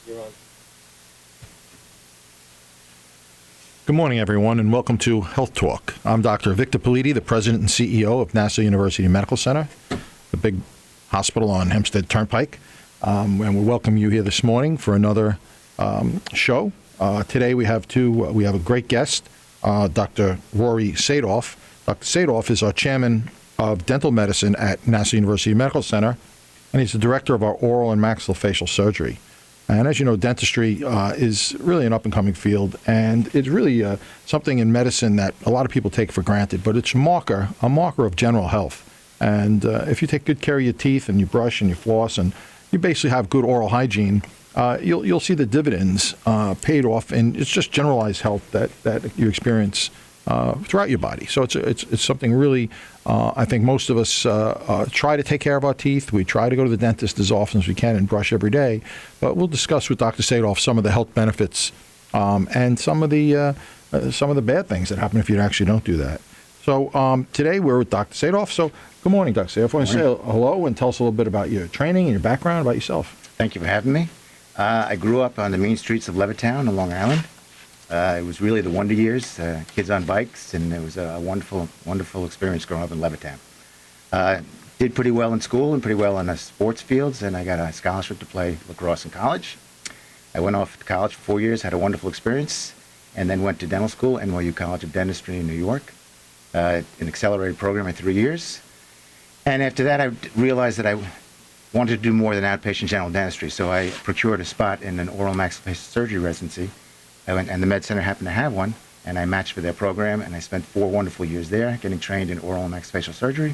You're on. Good morning, everyone, and welcome to Health Talk. I'm Dr. Victor Politi, the President and CEO of Nassau University Medical Center, the big hospital on Hempstead Turnpike. And we welcome you here this morning for another show. Today we have a great guest, Dr. Rory Sadoff. Dr. Sadoff is our chairman of dental medicine at Nassau University Medical Center, and he's the director of our oral and maxillofacial surgery. And as you know, dentistry is really an up-and-coming field, and it's really something in medicine that a lot of people take for granted, but it's a marker of general health. And if you take good care of your teeth and you brush and you floss and you basically have good oral hygiene, you'll see the dividends paid off, and it's just generalized health that you experience throughout your body. So it's something really, I think most of us try to take care of our teeth. We try to go to the dentist as often as we can and brush every day. But we'll discuss with Dr. Sadoff some of the health benefits and some of the bad things that happen if you actually don't do that. So today we're with Dr. Sadoff. So good morning, Dr. Sadoff. I want to say hello and tell us a little bit about your training and your background, about yourself. Thank you for having me. I grew up on the mean streets of Levittown on Long Island. It was really the wonder years, kids on bikes, and it was a wonderful, wonderful experience growing up in Levittown. Did pretty well in school and pretty well in the sports fields, and I got a scholarship to play lacrosse in college. I went off to college for 4 years, had a wonderful experience, and then went to dental school, NYU College of Dentistry in New York, an accelerated program in 3 years. And after that, I realized that I wanted to do more than outpatient general dentistry, so I procured a spot in an oral maxillofacial surgery residency. I went, and the Med Center happened to have one, and I matched for their program, and I spent 4 wonderful years there, getting trained in oral and maxillofacial surgery.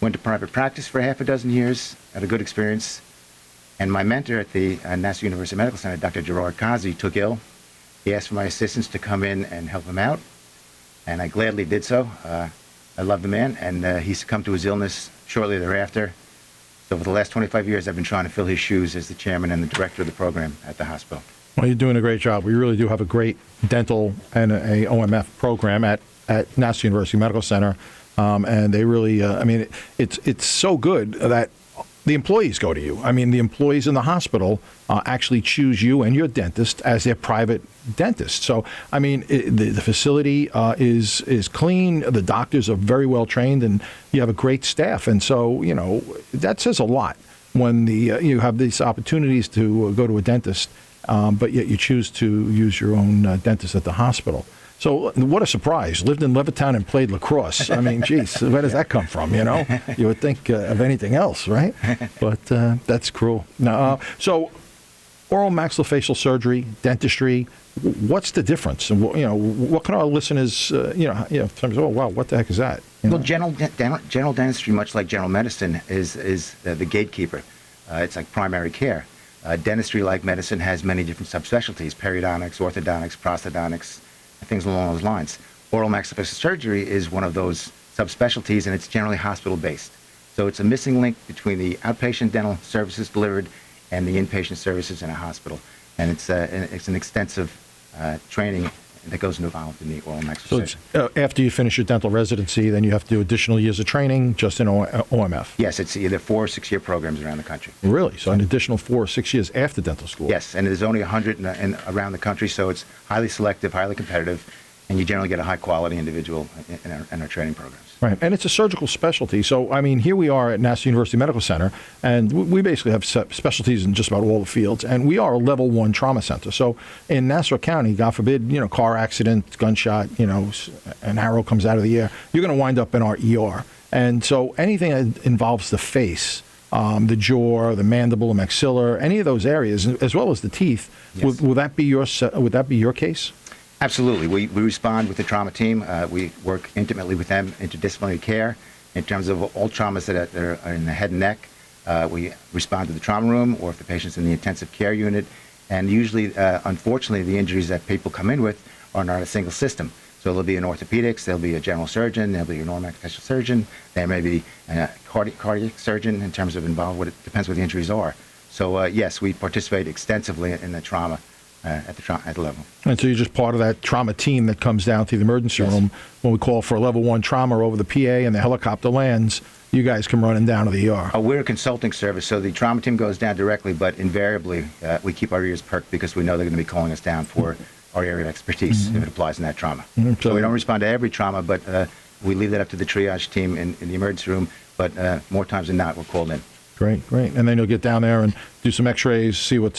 Went to private practice for half a dozen years, had a good experience, and my mentor at the Nassau University Medical Center, Dr. Gerard Kazi, took ill. He asked for my assistants to come in and help him out, and I gladly did so. I love the man, and he succumbed to his illness shortly thereafter. So for the last 25 years, I've been trying to fill his shoes as the chairman and the director of the program at the hospital. Well, you're doing a great job. We really do have a great dental and a OMF program at Nassau University Medical Center, and they really, it's so good that the employees go to you. I mean, the employees in the hospital actually choose you and your dentist as their private dentist. So, I mean, the facility is clean. The doctors are very well trained, and you have a great staff. And so, you know, that says a lot when you have these opportunities to go to a dentist. But yet you choose to use your own dentist at the hospital. So what a surprise. Lived in Levittown and played lacrosse. I mean, geez, where does that come from, you know? You would think of anything else, right? But that's cruel. Now, so oral maxillofacial surgery, dentistry, what's the difference? And, you know, what can our listeners, sometimes, oh, wow, what the heck is that? You know? Well, general dentistry, much like general medicine, is the gatekeeper. It's like primary care. Dentistry, like medicine, has many different subspecialties: periodontics, orthodontics, prosthodontics, and things along those lines. Oral maxillofacial surgery is one of those subspecialties, and it's generally hospital-based. So it's a missing link between the outpatient dental services delivered and the inpatient services in a hospital. And it's an extensive training that goes involved in the oral maxillofacial. So after you finish your dental residency, then you have to do additional years of training just in OMF? Yes, it's either 4 or 6 year programs around the country. Really? So an additional 4 or 6 years after dental school? Yes, and there's only 100 around the country, so it's highly selective, highly competitive, and you generally get a high-quality individual in our training programs. Right, and it's a surgical specialty. So, I mean, here we are at Nassau University Medical Center, and we basically have specialties in just about all the fields, and we are a level 1 trauma center. So in Nassau County, God forbid, you know, car accident, gunshot, you know, an arrow comes out of the air, you're going to wind up in our ER. And so anything that involves the face, the jaw, the mandible, the maxilla, any of those areas, as well as the teeth, yes. Will that be your case? Absolutely. We respond with the trauma team. We work intimately with them, interdisciplinary care, in terms of all traumas that are in the head and neck. We respond to the trauma room, or if the patient's in the intensive care unit. And usually, unfortunately, the injuries that people come in with are not a single system. So there'll be an orthopedics, there'll be a general surgeon, there'll be an oral maxillofacial surgeon, there may be a cardiac surgeon in terms of involved, it depends what the injuries are. So yes, we participate extensively in the trauma at the level. And so you're just part of that trauma team that comes down to the emergency yes. room when we call for a level 1 trauma over the PA and the helicopter lands. you guys come running down to the ER. We're a consulting service, so the trauma team goes down directly, but invariably we keep our ears perked because we know they're going to be calling us down for our area of expertise if it applies in that trauma. So we don't respond to every trauma, but we leave that up to the triage team in the emergency room, but more times than not, we're called in. Great. And then you'll get down there and do some X-rays, see what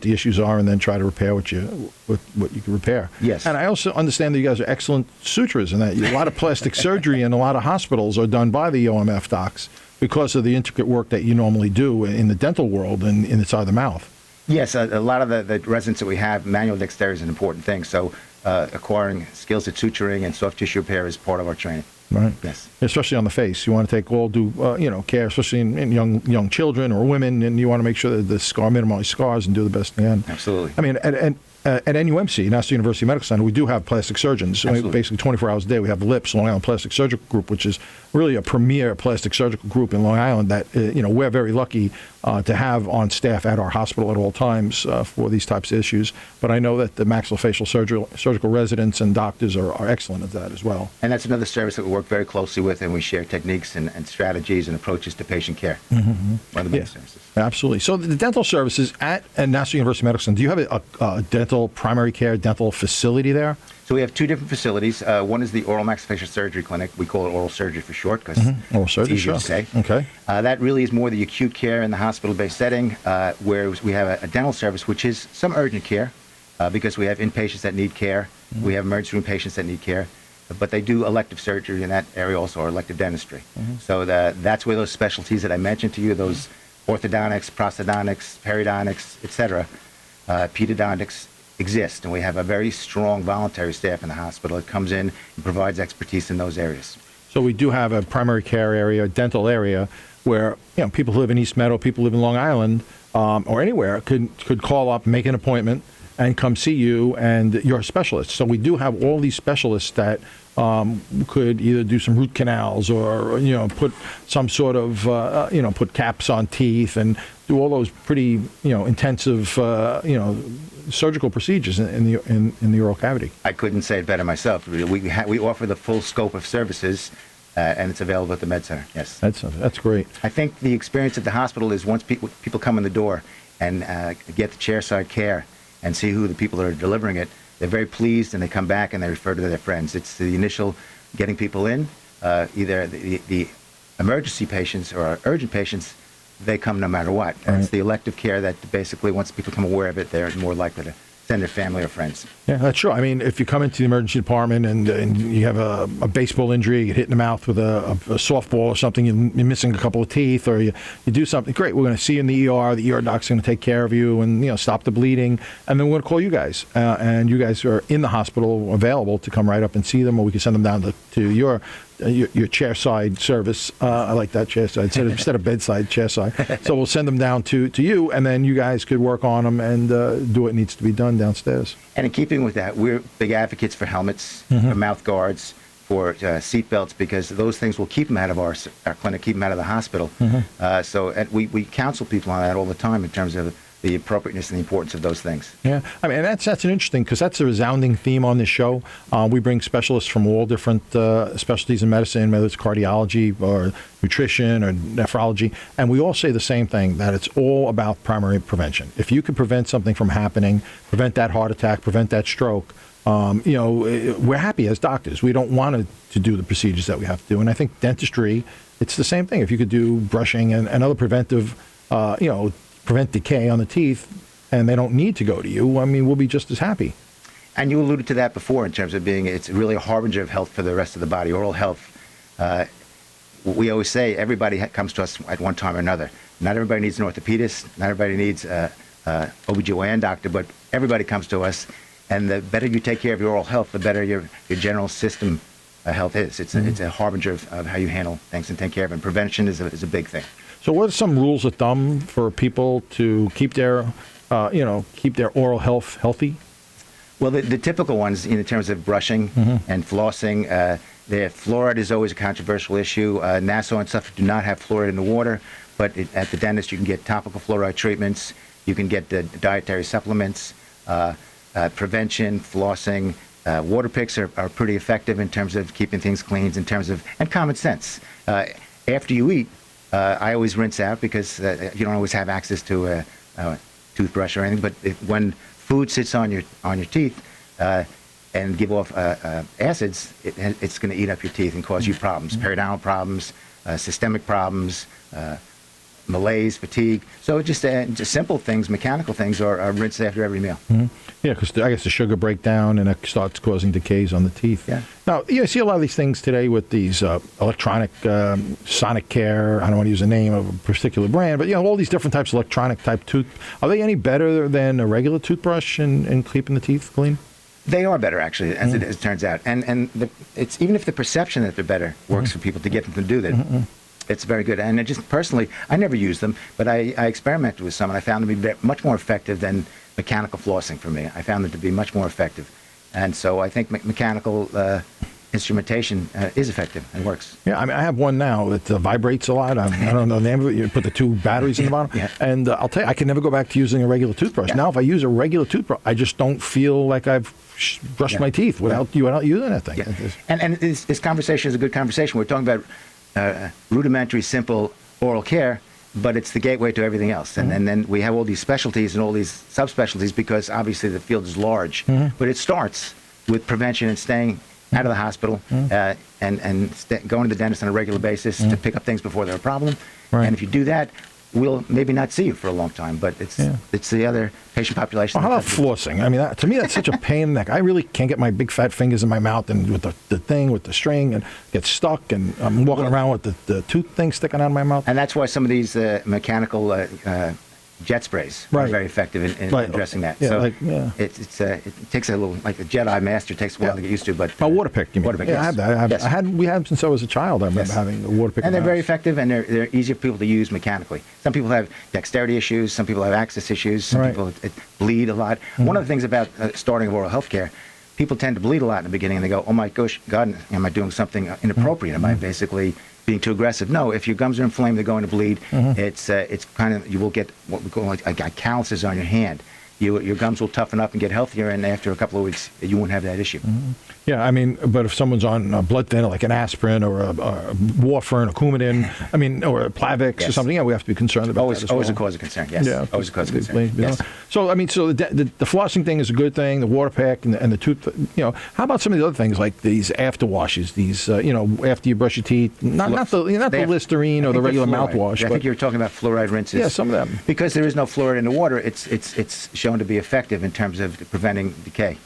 the issues are, and then try to repair what you can repair. Yes. And I also understand that you guys are excellent suturers, and that a lot of plastic surgery in a lot of hospitals are done by the OMF docs because of the intricate work that you normally do in the dental world and inside the mouth. Yes, a lot of the residents that we have, manual dexterity is an important thing. So acquiring skills at suturing and soft tissue repair is part of our training. Right. Yes. Especially on the face, you want to take all due care, especially in young children or women, and you want to make sure that the minimize scars and do the best you can. Absolutely. I mean, at NUMC, National University Medical Center, we do have plastic surgeons. Absolutely. Basically, 24 hours a day, we have LIPS, Long Island Plastic Surgical Group, which is really a premier plastic surgical group in Long Island that we're very lucky to have on staff at our hospital at all times for these types of issues. But I know that the maxillofacial surgical residents and doctors are excellent at that as well. And that's another service that we work very closely with, and we share techniques and strategies and approaches to patient care. One of the main services. Absolutely. So the dental services at National University Medical Center, do you have a dental primary care dental facility there? So we have two different facilities. One is the Oral Maxillofacial Surgery Clinic. We call it oral surgery for short because Oral surgery, it's easier to say. Okay. That really is more the acute care in the hospital-based setting, whereas we have a dental service, which is some urgent care because we have inpatients that need care. We have emergency room patients that need care. But they do elective surgery in that area also, or elective dentistry. So that's where those specialties that I mentioned to you, those orthodontics, prosthodontics, periodontics, etc., pedodontics, exist, and we have a very strong voluntary staff in the hospital that comes in and provides expertise in those areas. So we do have a primary care area, a dental area, where people who live in East Meadow, people who live in Long Island, or anywhere could call up, make an appointment, and come see you and your specialist. So we do have all these specialists that could either do some root canals or put some sort of put caps on teeth and do all those pretty intensive surgical procedures in the oral cavity. I couldn't say it better myself. We offer the full scope of services, and it's available at the Med Center. Yes, that's great. I think the experience at the hospital is once people come in the door and get the chairside care and see who the people that are delivering it, they're very pleased and they come back and they refer to their friends. It's the initial getting people in, either the emergency patients or our urgent patients, they come no matter what. And it's the elective care that basically once people become aware of it, they're more likely to send their family or friends. Yeah, that's true. I mean, if you come into the emergency department and you have a baseball injury, you get hit in the mouth with a softball or something, you're missing a couple of teeth, or you do something, great, we're going to see you in the ER. The ER doc's going to take care of you and stop the bleeding, and then we're going to call you guys. And you guys are in the hospital available to come right up and see them, or we can send them down to your chairside service. I like that, chairside instead of bedside, chairside. So we'll send them down to you, and then you guys could work on them and do what needs to be done downstairs. And in keeping with that, we're big advocates for helmets, for mouth guards, for seat belts, because those things will keep them out of our clinic, keep them out of the hospital. So we counsel people on that all the time in terms of the appropriateness and the importance of those things. Yeah, I mean, and that's an interesting, because that's a resounding theme on this show. We bring specialists from all different specialties in medicine, whether it's cardiology or nutrition or nephrology, and we all say the same thing, that it's all about primary prevention. If you can prevent something from happening, prevent that heart attack, prevent that stroke, we're happy as doctors. We don't want to do the procedures that we have to do, and I think dentistry, it's the same thing. If you could do brushing and other preventive, prevent decay on the teeth, and they don't need to go to you, I mean, we'll be just as happy. And you alluded to that before in terms of it's really a harbinger of health for the rest of the body, oral health. We always say everybody comes to us at one time or another. Not everybody needs an orthopedist, not everybody needs a OB/GYN doctor, but everybody comes to us, and the better you take care of your oral health, the better your general system health is. It's a harbinger of how you handle things and take care of it. And prevention is a big thing. So what are some rules of thumb for people to keep their oral health healthy? Well, the typical ones in terms of brushing and flossing, fluoride is always a controversial issue. Nassau and Suffolk do not have fluoride in the water, but at the dentist you can get topical fluoride treatments, you can get the dietary supplements, prevention, flossing. Water picks are pretty effective in terms of keeping things clean, and common sense. After you eat, I always rinse out because you don't always have access to a toothbrush or anything. But when food sits on your teeth and give off acids, it's going to eat up your teeth and cause you problems, periodontal problems, systemic problems, malaise, fatigue. So just simple things, mechanical things, are rinsed after every meal. Yeah, because I guess the sugar breaks down and it starts causing decays on the teeth. Yeah. Now, you see a lot of these things today with these electronic Sonic Care. I don't want to use the name of a particular brand, but all these different types of electronic type tooth. Are they any better than a regular toothbrush in keeping the teeth clean? They are better, actually, as it turns out. And it's even if the perception that they're better works for people to get them to do that. It's very good. And just personally, I never use them, but I experimented with some, and I found them to be much more effective than mechanical flossing for me. I found them to be much more effective. And so I think mechanical instrumentation is effective and works. Yeah, I mean, I have one now that vibrates a lot. I don't know the name of it. You put the 2 batteries in the bottom. Yeah. And I'll tell you, I can never go back to using a regular toothbrush. Yeah. Now, if I use a regular toothbrush, I just don't feel like I've brushed my teeth without using that thing. Yeah. And this conversation is a good conversation. We're talking about rudimentary, simple oral care, but it's the gateway to everything else. And then we have all these specialties and all these subspecialties because obviously the field is large. But it starts with prevention and staying out of the hospital and going to the dentist on a regular basis to pick up things before they're a problem. Right. And if you do that, we'll maybe not see you for a long time, but it's the other patient population. Well, how about flossing? I mean, to me, that's such a pain in the neck. I really can't get my big fat fingers in my mouth and with the thing, with the string, and get stuck, and I'm walking around with the tooth thing sticking out of my mouth. And that's why some of these mechanical jet sprays are very effective in addressing that. Yeah, so it takes a little, like the Jedi Master takes a while to get used to, but water pick, you mean? Water pick, yeah, yes. I have that. Yes. We had them since I was a child. I remember having the water pick. And they're very effective, and they're easy for people to use mechanically. Some people have dexterity issues, some people have access issues, some people bleed a lot. One of the things about starting oral health care, people tend to bleed a lot in the beginning, and they go, oh my gosh, God, am I doing something inappropriate? Am I basically being too aggressive? No, if your gums are inflamed, they're going to bleed. It's kind of, you will get what we call like calluses on your hand. Your gums will toughen up and get healthier, and after a couple of weeks, you won't have that issue. Yeah, I mean, but if someone's on a blood thinner, like an aspirin or a warfarin, a Coumadin, I mean, or a Plavix or something, we have to be concerned about that as well. Always a cause of concern, yes. Yeah, always a cause of concern, yes. So, I mean, so the flossing thing is a good thing, the water pack and the tooth, how about some of the other things like these after washes, these, after you brush your teeth, not the Listerine or the regular mouthwash. I think you were talking about fluoride rinses. Yeah, some of them. Because there is no fluoride in the water, it's shown to be effective in terms of preventing decay.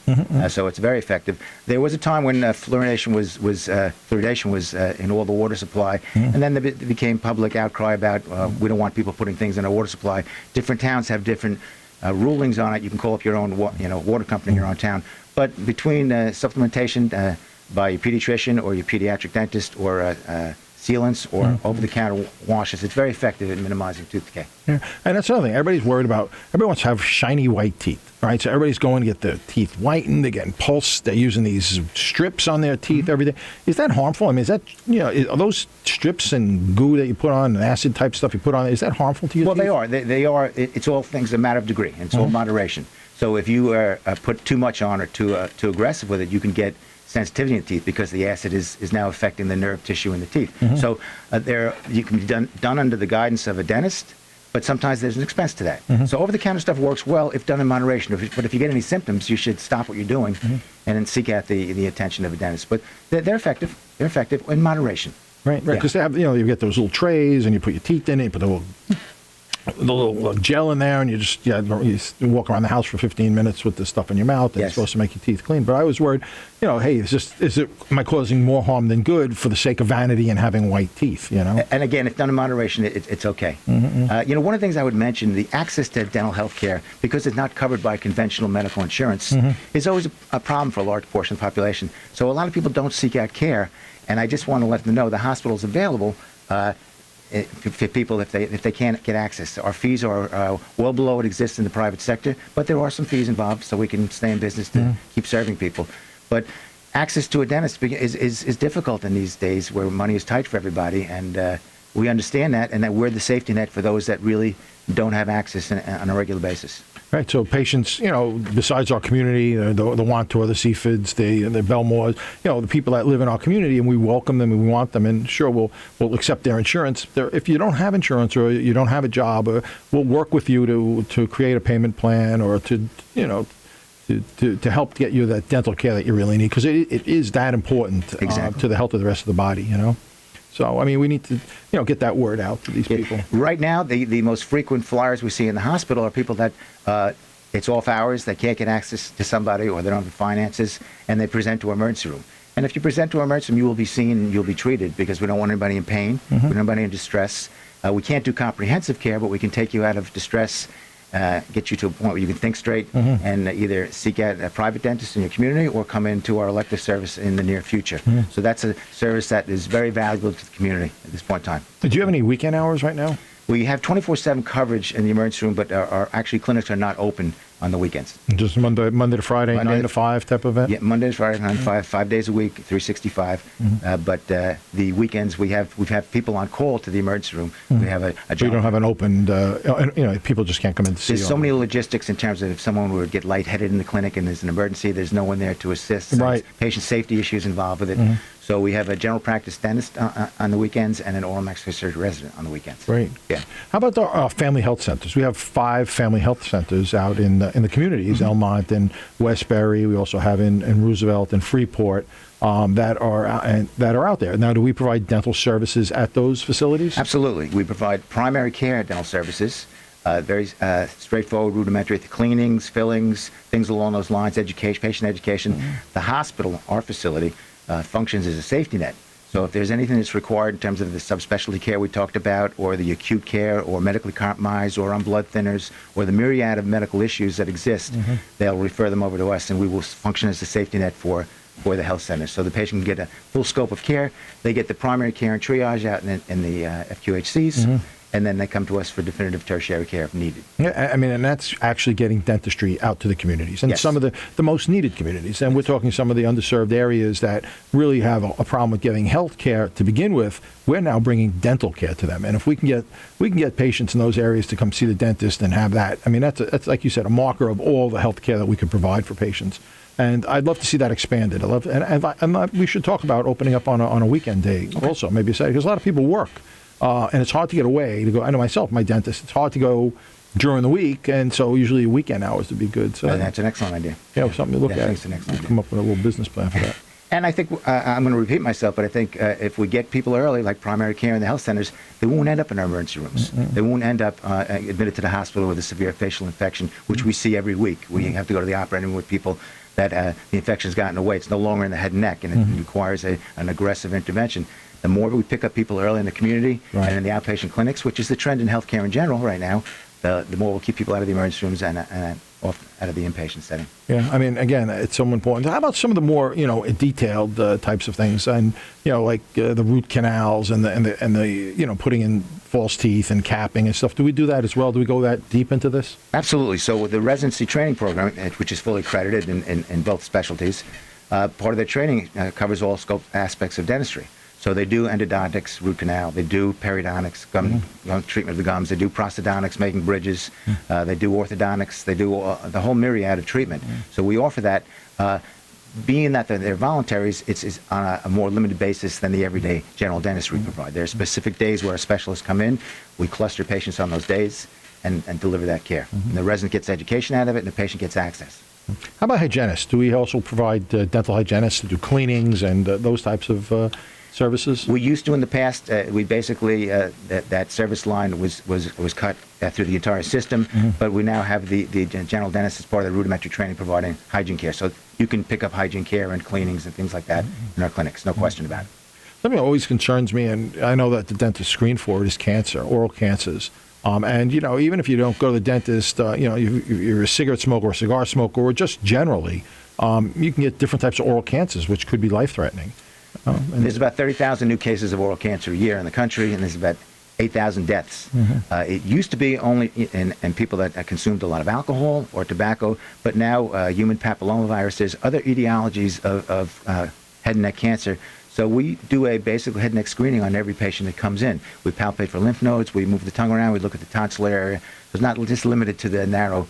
So it's very effective. There was a time when fluoridation was in all the water supply, and then there became public outcry about we don't want people putting things in our water supply. Different towns have different rulings on it. You can call up your own water company in your own town. But between supplementation by your pediatrician or your pediatric dentist or sealants or over-the-counter washes, it's very effective in minimizing tooth decay. Yeah. And that's another thing. Everybody wants to have shiny white teeth, right? So everybody's going to get their teeth whitened. They're getting pulsed. They're using these strips on their teeth, everything. Is that harmful? I mean, is that, are those strips and goo that you put on, and acid type stuff you put on, is that harmful to your teeth? Well, they are. It's all things a matter of degree. It's all moderation. So if you put too much on or too aggressive with it, you can get sensitivity in the teeth because the acid is now affecting the nerve tissue in the teeth. So you can be done under the guidance of a dentist, but sometimes there's an expense to that. So over-the-counter stuff works well if done in moderation. But if you get any symptoms, you should stop what you're doing and then seek out the attention of a dentist. But they're effective. They're effective in moderation. Right. Because they have, you get those little trays and you put your teeth in it, you put the little gel in there, and you just you walk around the house for 15 minutes with this stuff in your mouth, and it's supposed to make your teeth clean. But I was worried, hey, am I causing more harm than good for the sake of vanity and having white teeth? And again, if done in moderation, it's okay. One of the things I would mention, the access to dental health care, because it's not covered by conventional medical insurance, is always a problem for a large portion of the population. So a lot of people don't seek out care, and I just want to let them know the hospital's available. For people if they can't get access. Our fees are well below what exists in the private sector, but there are some fees involved, so we can stay in business to keep serving people. But access to a dentist is difficult in these days where money is tight for everybody, and we understand that, and that we're the safety net for those that really don't have access on a regular basis. Right, so patients, besides our community, the Wantor, the Seafords, the Belmores, the people that live in our community, and we welcome them and we want them, and sure, we'll accept their insurance. If you don't have insurance or you don't have a job, we'll work with you to create a payment plan or to help get you that dental care that you really need, because it is that important to the health of the rest of the body, So, we need to, get that word out to these people. Right now, the most frequent flyers we see in the hospital are people that it's off hours, they can't get access to somebody, or they don't have the finances, and they present to emergency room. And if you present to emergency room, you will be seen and you'll be treated, because we don't want anybody in pain, we don't want anybody in distress. We can't do comprehensive care, but we can take you out of distress, get you to a point where you can think straight, and either seek out a private dentist in your community or come into our elective service in the near future. So that's a service that is very valuable to the community at this point in time. Do you have any weekend hours right now? We have 24/7 coverage in the emergency room, but our actually clinics are not open on the weekends. Just Monday to Friday, 9 to 5 type event? Yeah, Monday to Friday, 9 to 5, 5 days a week, 365. But the weekends, we've had people on call to the emergency room. We have a So you don't have an opened, people just can't come in to see you. There's so many logistics in terms of if someone would get lightheaded in the clinic and there's an emergency, there's no one there to assist. So right. Patient safety issues involved with it. So we have a general practice dentist on the weekends and an oral maxillary surgery resident on the weekends. Great. Yeah. How about the family health centers? We have 5 family health centers out in the communities, Elmont and Westbury. We also have in Roosevelt and Freeport that are out there. Now, do we provide dental services at those facilities? Absolutely. We provide primary care dental services. Very straightforward, rudimentary cleanings, fillings, things along those lines, education, patient education. The hospital, our facility, functions as a safety net. So if there's anything that's required in terms of the subspecialty care we talked about, or the acute care, or medically compromised, or on blood thinners, or the myriad of medical issues that exist, they'll refer them over to us, and we will function as a safety net for the health center. So the patient can get a full scope of care. They get the primary care and triage out in the FQHCs. And then they come to us for definitive tertiary care if needed. Yeah, and that's actually getting dentistry out to the communities, and Yes. some of the most needed communities. And we're talking some of the underserved areas that really have a problem with getting health care to begin with. We're now bringing dental care to them. And if we can get patients in those areas to come see the dentist and have that, that's like you said, a marker of all the health care that we could provide for patients. And I'd love to see that expanded. We should talk about opening up on a weekend day also, maybe say, because a lot of people work. And it's hard to get away to go. I know myself, my dentist, it's hard to go during the week, and so usually weekend hours would be good. So that's an excellent idea. Yeah, something to look at. It's an excellent idea. Come up with a little business plan for that. And I think I'm going to repeat myself, but I think if we get people early, like primary care in the health centers, they won't end up in our emergency rooms. They won't end up admitted to the hospital with a severe facial infection, which we see every week. We have to go to the operating room with people that the infection's gotten away. It's no longer in the head and neck, and it requires an aggressive intervention. The more we pick up people early in the community and in the outpatient clinics, which is the trend in healthcare in general right now, the more we'll keep people out of the emergency rooms and out of the inpatient setting. Yeah, again, it's so important. How about some of the more, detailed types of things, and like the root canals and the putting in false teeth and capping and stuff? Do we do that as well? Do we go that deep into this? Absolutely. So with the residency training program, which is fully accredited in both specialties, part of their training covers all scope aspects of dentistry. So they do endodontics, root canal, they do periodontics, gum treatment of the gums, they do prosthodontics, making bridges, they do orthodontics, they do the whole myriad of treatment. So we offer that. Being that they're voluntaries, it's on a more limited basis than the everyday general dentistry we provide. There are specific days where our specialists come in, we cluster patients on those days and deliver that care. And the resident gets education out of it and the patient gets access. How about hygienists? Do we also provide dental hygienists to do cleanings and those types of services? We used to in the past. We basically that service line was cut through the entire system, but we now have the general dentist as part of the rudimentary training providing hygiene care. So you can pick up hygiene care and cleanings and things like that in our clinics, no question about it. Something that always concerns me, and I know that the dentist screen for it, is cancer, oral cancers. And even if you don't go to the dentist, you're a cigarette smoker or a cigar smoker, or just generally, you can get different types of oral cancers, which could be life-threatening. There's about 30,000 new cases of oral cancer a year in the country, and there's about 8,000 deaths. It used to be only in people that consumed a lot of alcohol or tobacco, but now human papillomavirus, there's other etiologies of head and neck cancer, So we do a basic head and neck screening on every patient that comes in. We palpate for lymph nodes, we move the tongue around, we look at the tonsillar area. It's not just limited to the narrow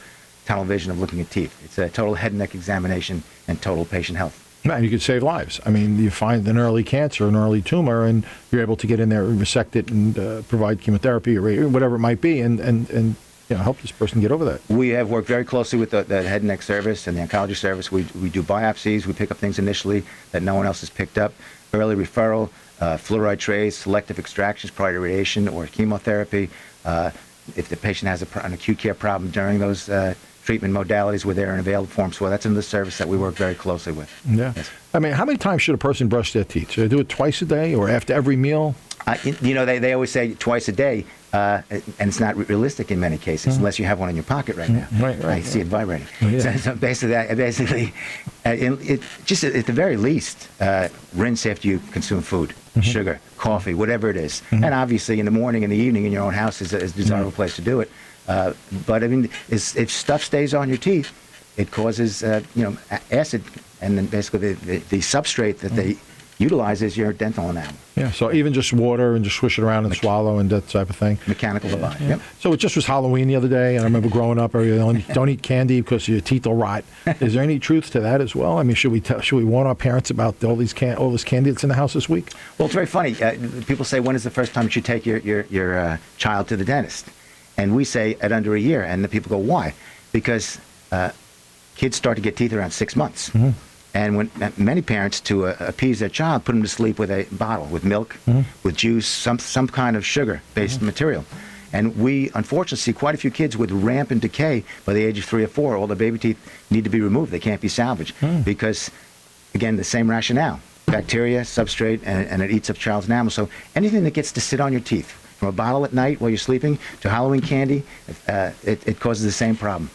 tunnel vision of looking at teeth. It's a total head and neck examination and total patient health. Man, you could save lives. I mean, you find an early cancer, an early tumor, and you're able to get in there and resect it and provide chemotherapy or whatever it might be, and help this person get over that. We have worked very closely with the head and neck service and the oncology service. We do biopsies. We pick up things initially that no one else has picked up. Early referral, fluoride trays, selective extractions prior to radiation or chemotherapy. If the patient has an acute care problem during those treatment modalities, we're there in available forms. So that's another service that we work very closely with. Yeah. Yes. I mean, how many times should a person brush their teeth? Should they do it twice a day or after every meal? They always say twice a day, and it's not realistic in many cases, unless you have one in your pocket right now. Right. I see it vibrating. Oh, yeah. So basically, just at the very least, rinse after you consume food, sugar, coffee, whatever it is. And obviously, in the morning and the evening in your own house is a desirable place to do it. But I mean, if stuff stays on your teeth, it causes acid, and then basically the substrate that they utilize is your dental enamel. Yeah, so even just water and just swish it around and swallow and that type of thing. Mechanical device. Yeah. Yep. So it just was Halloween the other day, and I remember growing up, don't eat candy because your teeth will rot. Is there any truth to that as well? I mean, should we warn our parents about all this candy that's in the house this week? Well, it's very funny. People say, when is the first time you should take your child to the dentist? And we say at under a year, and the people go, why? Because kids start to get teeth around 6 months. And when many parents, to appease their child, put them to sleep with a bottle, with milk, with juice, some kind of sugar-based material. And we, unfortunately, see quite a few kids with rampant decay by the age of 3 or 4. All the baby teeth need to be removed. They can't be salvaged because, again, the same rationale. Bacteria, substrate, and it eats up child's enamel. So anything that gets to sit on your teeth, from a bottle at night while you're sleeping to Halloween candy, it causes the same problem.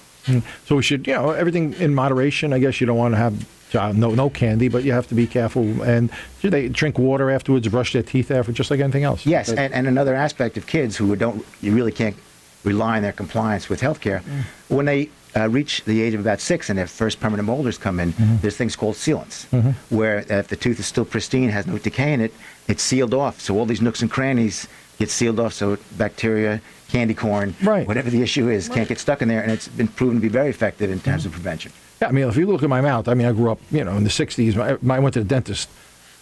So we should, everything in moderation. I guess you don't want to have no candy, but you have to be careful. And should they drink water afterwards, brush their teeth after, just like anything else? Yes, and another aspect of kids who you really can't rely on their compliance with healthcare, when they reach the age of about 6 and their first permanent molars come in, there's things called sealants, where if the tooth is still pristine, has no decay in it, it's sealed off. So all these nooks and crannies get sealed off, so bacteria, candy corn, whatever the issue is, can't get stuck in there, and it's been proven to be very effective in terms of prevention. Yeah, I mean, if you look at my mouth, I mean, I grew up, in the 60s. I went to the dentist.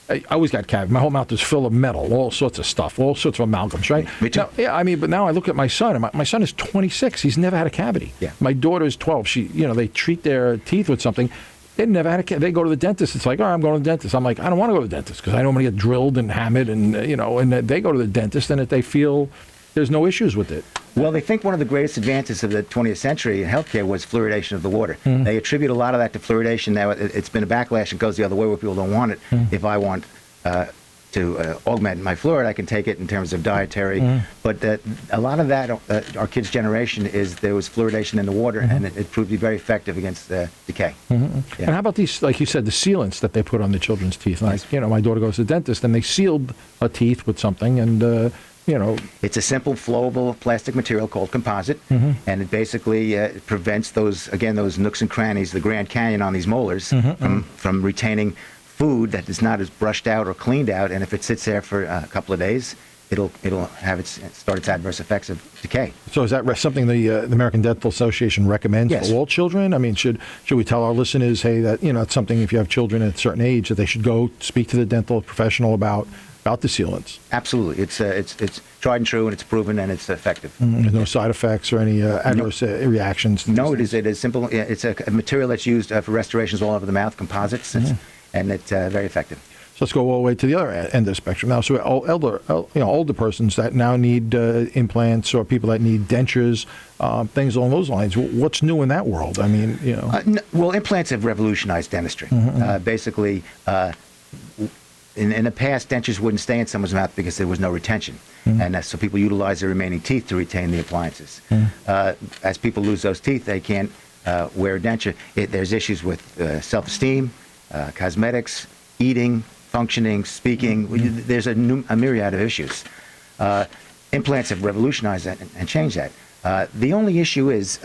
I always got cavities. My whole mouth is full of metal, all sorts of stuff, all sorts of amalgams, right? Me too. Now, but now I look at my son, and my son is 26. He's never had a cavity. Yeah. My daughter's 12. They treat their teeth with something. They never had a cavity. They go to the dentist. It's like, I'm going to the dentist. I'm like, I don't want to go to the dentist because I don't want to get drilled and hammered, and they go to the dentist, and if they feel there's no issues with it. Well, they think one of the greatest advances of the 20th century in healthcare was fluoridation of the water. They attribute a lot of that to fluoridation. Now, it's been a backlash and goes the other way where people don't want it. If I want to augment my fluoride, I can take it in terms of dietary. But a lot of that, our kids' generation, there was fluoridation in the water, and it proved to be very effective against decay. Yeah. And how about these, like you said, the sealants that they put on the children's teeth? Like, my daughter goes to the dentist, and they sealed her teeth with something, and it's a simple flowable plastic material called composite, and it basically prevents those nooks and crannies, the Grand Canyon on these molars, from retaining food that is not as brushed out or cleaned out. And if it sits there for a couple of days, it'll start its adverse effects of decay. So is that something the American Dental Association recommends Yes. for all children? I mean, should we tell our listeners, hey, that it's something, if you have children at a certain age, that they should go speak to the dental professional about the sealants? Absolutely. It's tried and true, and it's proven, and it's effective. There's no side effects or any adverse reactions? No, it is simple. It's a material that's used for restorations all over the mouth, composites, and it's very effective. So let's go all the way to the other end of the spectrum now. So older persons that now need implants, or people that need dentures, things along those lines. What's new in that world? I mean, well, implants have revolutionized dentistry. Basically, in the past, dentures wouldn't stay in someone's mouth because there was no retention. And so people utilize their remaining teeth to retain the appliances. As people lose those teeth, they can't wear a denture. There's issues with self-esteem, cosmetics, eating, functioning, speaking. There's a myriad of issues. Implants have revolutionized that and changed that. The only issue is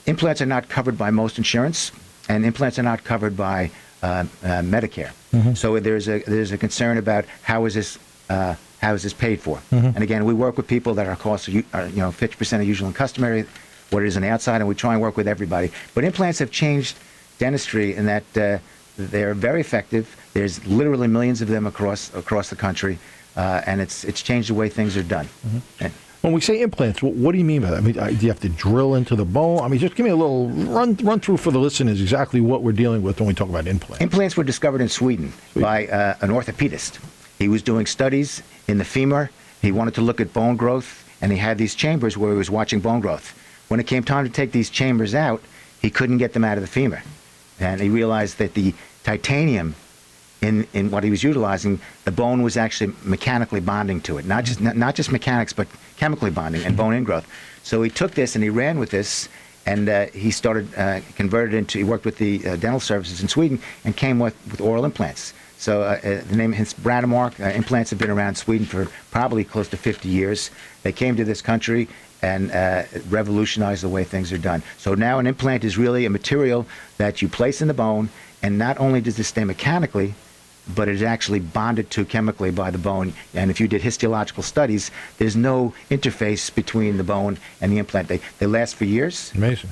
implants are not covered by most insurance, and implants are not covered by Medicare. So there's a concern about how is this paid for. And again, we work with people that our costs are 50% of usual and customary, what it is on the outside, and we try and work with everybody. But implants have changed dentistry in that they're very effective. There's literally millions of them across the country, and it's changed the way things are done. And When we say implants, what do you mean by that? I mean, do you have to drill into the bone? I mean, just give me a little run through for the listeners exactly what we're dealing with when we talk about implants. Implants were discovered in Sweden by an orthopedist. He was doing studies in the femur. He wanted to look at bone growth, and he had these chambers where he was watching bone growth. When it came time to take these chambers out, he couldn't get them out of the femur. And he realized that the titanium in what he was utilizing, the bone was actually mechanically bonding to it. Not just mechanics, but chemically bonding and bone ingrowth. So he took this and he ran with this, and he started he worked with the dental services in Sweden and came with oral implants. So the name is Bradmark. Implants have been around in Sweden for probably close to 50 years. They came to this country and revolutionized the way things are done. So now an implant is really a material that you place in the bone, and not only does it stay mechanically, but it is actually bonded to chemically by the bone. And if you did histological studies, there's no interface between the bone and the implant. They last for years. Amazing.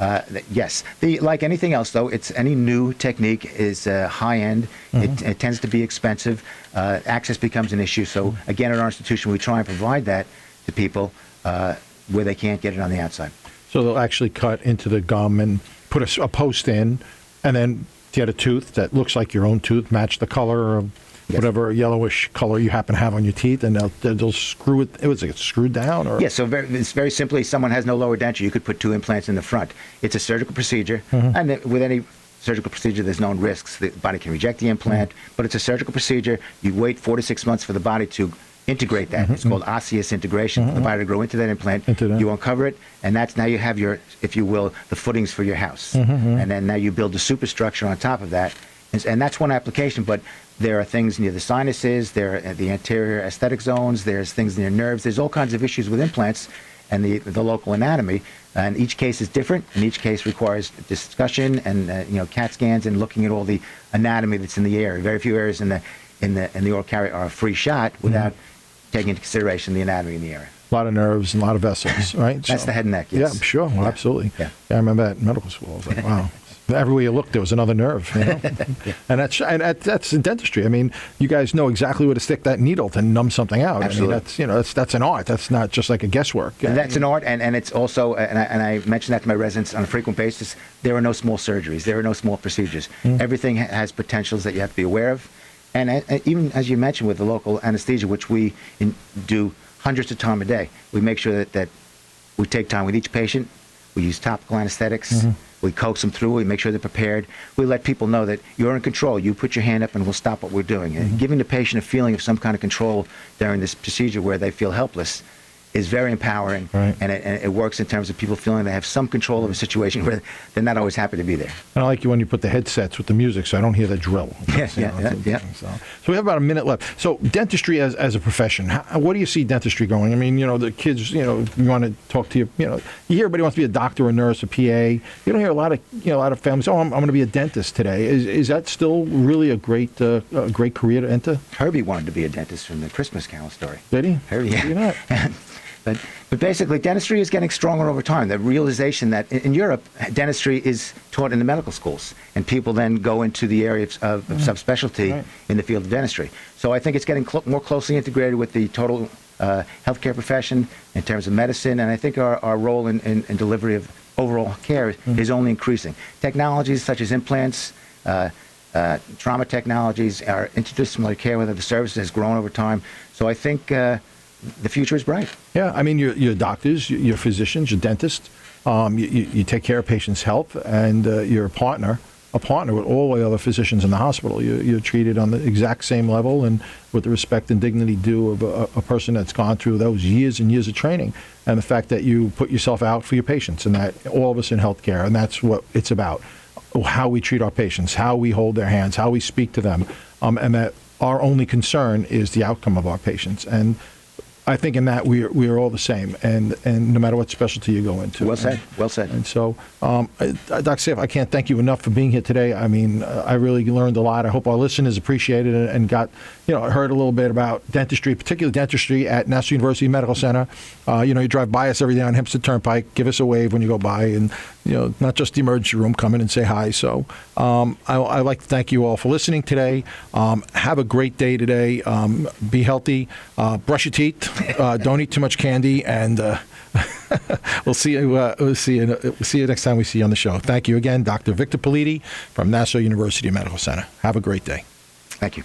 Yes. Like anything else, though, any new technique is high-end. It tends to be expensive. Access becomes an issue. So, again, at our institution, we try and provide that to people where they can't get it on the outside. So they'll actually cut into the gum and put a post in, and then get a tooth that looks like your own tooth, match the color of whatever yellowish color you happen to have on your teeth, and they'll screw it. Was it screwed down? Or? Yeah, so it's very simply, someone has no lower denture, you could put 2 implants in the front. It's a surgical procedure, and with any surgical procedure, there's known risks. The body can reject the implant, but it's a surgical procedure. You wait 4 to 6 months for the body to integrate that. It's called osseous integration, for the body to grow into that implant. You uncover it, and now you have your, if you will, the footings for your house. And then now you build the superstructure on top of that. And that's one application, but there are things near the sinuses, there are the anterior aesthetic zones, there's things near nerves, there's all kinds of issues with implants and the local anatomy. And each case is different, and each case requires discussion and CAT scans and looking at all the anatomy that's in the area. Very few areas in the oral cavity are a free shot without taking into consideration the anatomy in the area. A lot of nerves and a lot of vessels, right? That's the head and neck, yes. Yeah, sure. Well, absolutely. Yeah. I remember that in medical school. I was like, wow. Everywhere you looked, there was another nerve. You know? And that's in dentistry. I mean, you guys know exactly where to stick that needle to numb something out. Absolutely. I mean, that's an art. That's not just like a guesswork. And that's an art, and it's also, and I mention that to my residents on a frequent basis, there are no small surgeries. There are no small procedures. Everything has potentials that you have to be aware of. And even as you mentioned with the local anesthesia, which we do hundreds of times a day, we make sure that we take time with each patient. We use topical anesthetics. We coax them through. We make sure they're prepared. We let people know that you're in control. You put your hand up and we'll stop what we're doing. And giving the patient a feeling of some kind of control during this procedure where they feel helpless is very empowering, right. and it works in terms of people feeling they have some control of a situation where they're not always happy to be there. And I like you when you put the headsets with the music, so I don't hear the drill. Yeah. So we have about a minute left. So dentistry as a profession, what do you see dentistry going? I mean, the kids, you want to talk to you hear everybody wants to be a doctor, a nurse, a PA. You don't hear a lot of families. Oh, I'm going to be a dentist today. Is that still really a great career to enter? Herbie wanted to be a dentist from the Christmas Carol story. Did he? Herbie, yeah. Maybe not. But basically, dentistry is getting stronger over time. The realization that in Europe, dentistry is taught in the medical schools, and people then go into the areas of subspecialty in the field of dentistry. So I think it's getting more closely integrated with the total healthcare profession in terms of medicine, and I think our role in delivery of overall care is only increasing. Technologies such as implants, trauma technologies, our interdisciplinary care within the services has grown over time. So I think the future is bright. Yeah, I mean, you're doctors, you're physicians, you're dentists. You take care of patients' health, and you're a partner with all the other physicians in the hospital. You're treated on the exact same level and with the respect and dignity due of a person that's gone through those years and years of training. And the fact that you put yourself out for your patients, and that all of us in healthcare, and that's what it's about. How we treat our patients, how we hold their hands, how we speak to them, and that our only concern is the outcome of our patients. And I think in that we are all the same, and no matter what specialty you go into. Well said. Well said. And so, Dr. Sadoff, I can't thank you enough for being here today. I mean, I really learned a lot. I hope our listeners appreciated it and got, heard a little bit about dentistry, particularly dentistry at National University Medical Center. You drive by us every day on Hempstead Turnpike. Give us a wave when you go by, and not just the emergency room, come in and say hi. So I'd like to thank you all for listening today. Have a great day today. Be healthy. Brush your teeth. Don't eat too much candy, and we'll see you. We'll see you next time we see you on the show. Thank you again, Dr. Victor Politi from Nassau University Medical Center. Have a great day. Thank you.